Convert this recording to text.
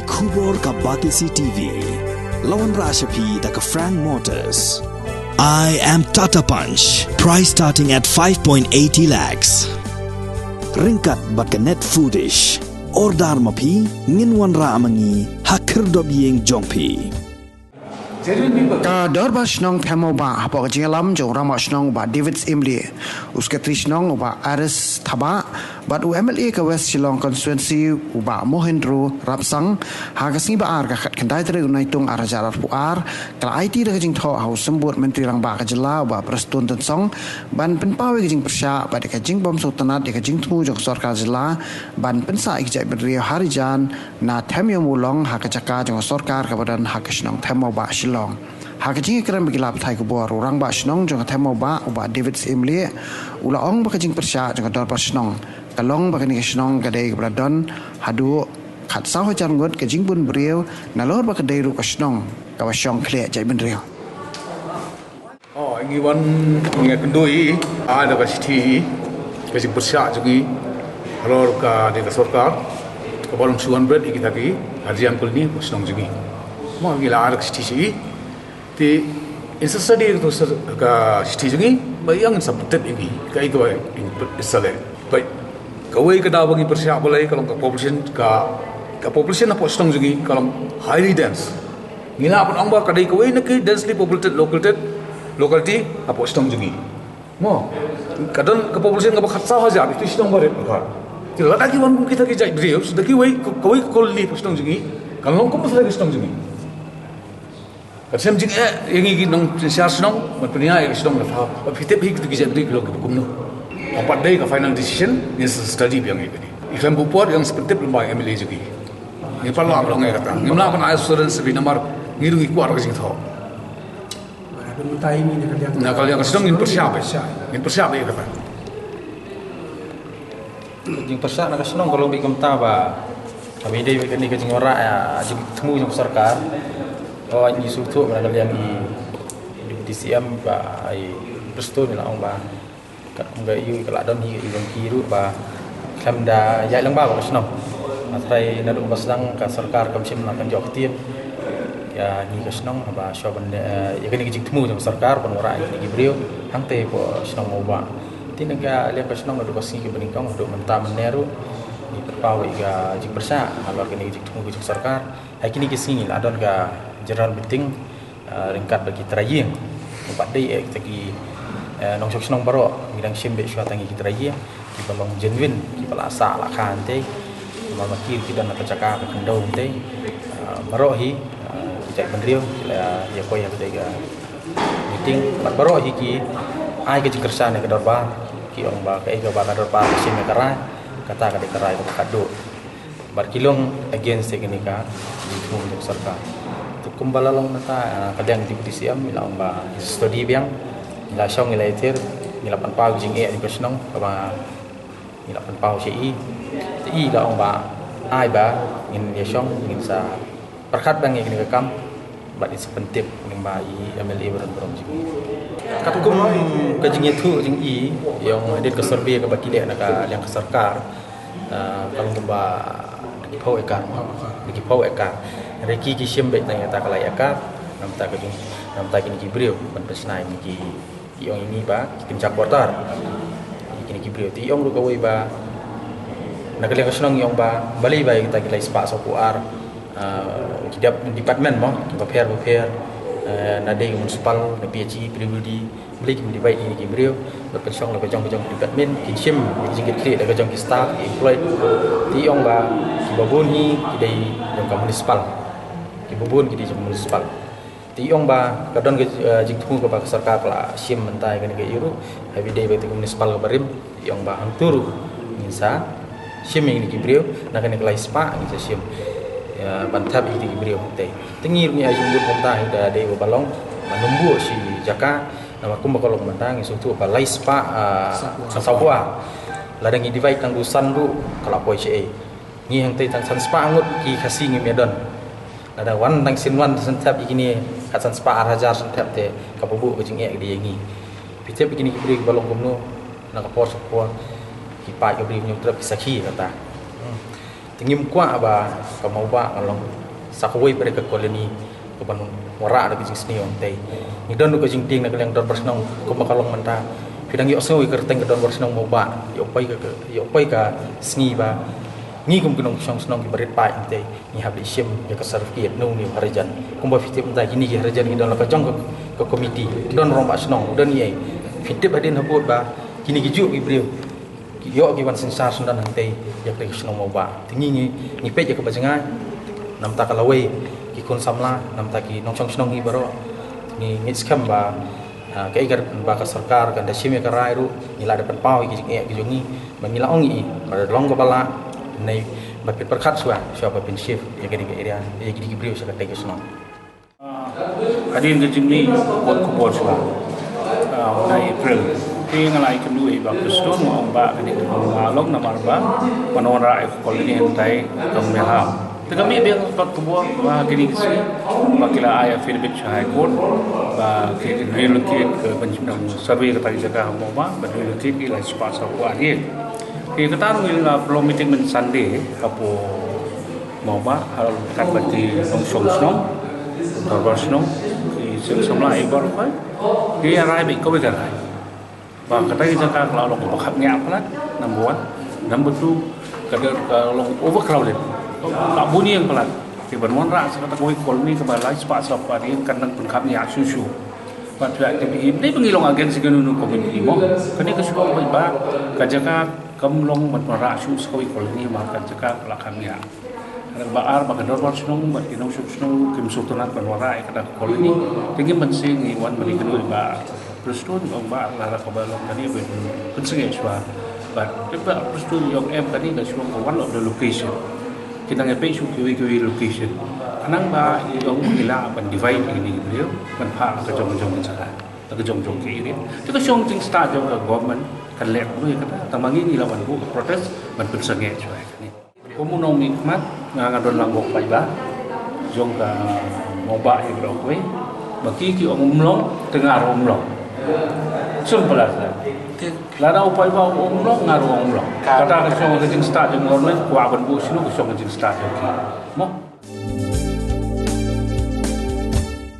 Kubor ka Batisi TV. Lawan Rashapi da ka Frank Motors. I am Tata Punch. Price starting at 5.80 lakhs. Ringkat bat ka Net Foodish. Ordar mapi nginwan ra amangi hakir dobyeng jongpi. का डर बा स्नोंग थेमो बा हपक जिंगलम जो रामा स्नोंग बा डेविड्स इमली उसके त्रिस्नोंग बा आरएस थबा बट एमएलए का वेस्ट शिलोंग कंस्टिट्यूएंसी बा मोहिंद्रो रापसंग हागसनी बा आर का खत खंडाय तरे उनाइतुंग आराजार पुआर कला आईटी रग जिंग थो हाउ संबोध मंत्री रंग बा का जिला बा प्रस्तुन तंसोंग ban penpawe jing persya ba de jing bom sultanat de jing tmu jok sarkar jila ban pensa ikjai bedri harijan na themyo mulong ha ka jaka jong sarkar ka badan ha kisnong themo ba shilong ha ka jing kram bigilap thai ko bor orang ba shnong jong themo ba uba david emli ula ong ba ka jing persya jong dor ba shnong kalong ba ka ni shnong ka de badan hadu khat sa ho jan got ka jing bun brieu na lor ba ka de ru ka shnong ka ba shong khle jai ben riu Ini wan ngekendoi ada kasih kasih bersyak juga kalau ka di sorkar ke balong suan berat kita ki hajian kulni senang juga mau gila ada kasih sih ti insasadi itu ka kasih juga bayang sabtet ini ka itu isale baik kawai kada bagi bersyak boleh kalau ka population apa senang juga kalau highly dense gila pun angba kadai kawai nak densely populated locality apa stong jungi mo kadang ke population ka khatsa ha ja itu stong bare ka ti lada ki wan kita ki jai brio sudah ki wai koi kolli stong jungi kalau ko masala ki stong jungi kasem jing yang ki nong siar stong man punya ya stong la fa fitep hik ki jai brio ko kumno apa dai ka final decision is study yang ini iklan bupor yang seperti lembaga MLA juga ni parlo amlo ngai kata ngimla kan assurance bi nomor ngiru ki kuar ka jing tho nah kalau yang sedang ingin persiap ya kata. Jing persiap nak senang kalau bikin taba, kami dia bikin ni kecing orang ya, jing temu jing sarkar, oh ini suatu mana kalian di DCM ba, perstu ni lah orang ba, kat orang iu kalau ada ni orang kiru ba, kami dah jai lang ba kalau senang, matrai nak orang sedang kat sarkar kami melakukan jawab tiap. Ya ni kesnong aba shoban ya kini kijing temu jam sarkar pun ora ni brio hangte po snong oba tinaga le kesnong adu kasi ke beningkong adu menta meneru ni terpawe ga jing bersa alor kini kijing temu kijing sarkar hai kini kising la don ga general meeting ringkat bagi traying empat day tagi nong snong baro midang shimbe shwa tangi traying di balong genuine di balasa la kante mamakir kita nak cakap kendau te marohi cak bendrio ya kau yang kita meeting baru hiki ai ke kersan ke dorba ki ong ba ke ba dorba sim kara kata ka dikarai ko kado bar kilong against teknika di untuk sarkar tu kumbalalong nata kadang di DCM milang ba study biang la song ilaiter milapan pau jing di kesnong ba milapan pau ci i la ong ba ai ba in ya song in sa perkat bang yang rekam bat sepentip ning bai MLA beron juga katkum kajing itu jing i yang adet ke survey ke baki lek nak yang ke sarkar kalau ba di pau ekar reki ki shembe tanya tak kalai ekar nam tak kajing nam tak kini kibriu ban pesnai ni yang ini ba kim cakortar kini kibriu ti yang ru kawai ba nak lek senang yang ba balai ba kita kilai spa sopuar kitab department mo prepare nadai municipal na PhD pribadi beli kim divide ini kim brio berpensong la kajong department kinshim jingit kri la kajong staff employed ti ong ba ki babun hi kidai jong municipal ki babun kidai jong municipal ti ong ba kadon ke jing tu ke ba sarkar la sim mentai kan ke iru every day ba municipal ke barim ti ong ba hangturu insa sim ini ki brio na kan ke spa insa sim bantap itu beliau teh tinggi punya jumbo kontah ida de balong menumbu si jaka nama kumba kalau mentang isu tu apa lai spa sasawah ladang divide tang dusan bu kalau poi ce ni yang teh tang san spa angut ki khasi ngi medon ada wan tang sinwan sentap ikini kasan spa arajar sentap teh kapubu ke jing ek dia ngi pitep ikini beli balong kumno nak por ki pa ke beli nyutrap sakhi kata tingim kuat ba kamau ba kalong sakawai pada ke koloni ke ban wara ada ke sini on tei ni don ke jing ting nak yang don bersnong ko makalong menta pidang yo so ke teng ke don bersnong mo ba yo pai ka sni ba ni kum kunong song snong ki berit pai tei ni habli sim ya ke sertifikat nu ni harajan kum ba fitip menta kini ki harajan ni don la ka jong ke komiti don rom ba snong don ye fitip adin habut ba kini ki ju ki breu yo ki ban sensar sundan hantei ya ke snong mo ba tingi ni pe je ke bajengai nam ta kalawai ki kun samla nam ta ki nong chong ni baro ni ngits kam ba ke igar ba ka sarkar kan da shime ka rai ru ni la depan pau ki ki jongi ba mi la ongi ba long ko bala nei ba pit perkhat suwa siapa pin shift ya ke di area ya ki brio sa ka te snong adin ke jingni bot ko bot suwa na April ti ngalai kendui ba Kristus mo ba ni ngalong na marba panora e koloni entai kam meham kami biar tak kebuah kini kesi bakila ayah Philippines High Court bah relocate ke penciptaan survey kata jaga hamba relocate ila sepas aku adik kita ila belum meeting men Sunday apo mau ba hal kat bati nong song torbar song di semla ibar kai dia rai bi ko begal bah kata jaga kalau lo bakapnya apalah number 1 number 2 kalau overcrowded tak bunyi yang pelan. Di Banwan Rak sekata koi koloni kebalai sepak sepak dia kan pun kami susu. Pada aktiviti ini pengilong agen segenunu komuniti mo. Kini kesukaan koi ba kajaka kamlong Banwan Rak susu koi koloni makan jaka pelak kami ya. Baar bagan dorwar senong bat kinong senong kim sultanat Banwan Rak kada koloni. Tinggi mensing iwan beri kedua ba. Preston ba lara kebalong tadi penseng eswa. But tiba Preston yang tadi kesukaan one of the location. Kita ngapai kiwi location. Anang ba yung nila ban divide ini beliau ban pa ke jong-jong sana. Ke jong-jong ke ini. Itu syong ting start jong ke government kan lek tu kata tamangi ni lawan bu protes ban persenge cuai ni. Komunong nikmat ngadon langgok pai ba. Jong ka moba yang berokwe. Bagi ki omlong tengah omlong. Simple aja. Lara upay ba umlong ngaru umlong. Kata ka syong ke ting start jong government ku aban bu sino ku syong ke ting start jong mo.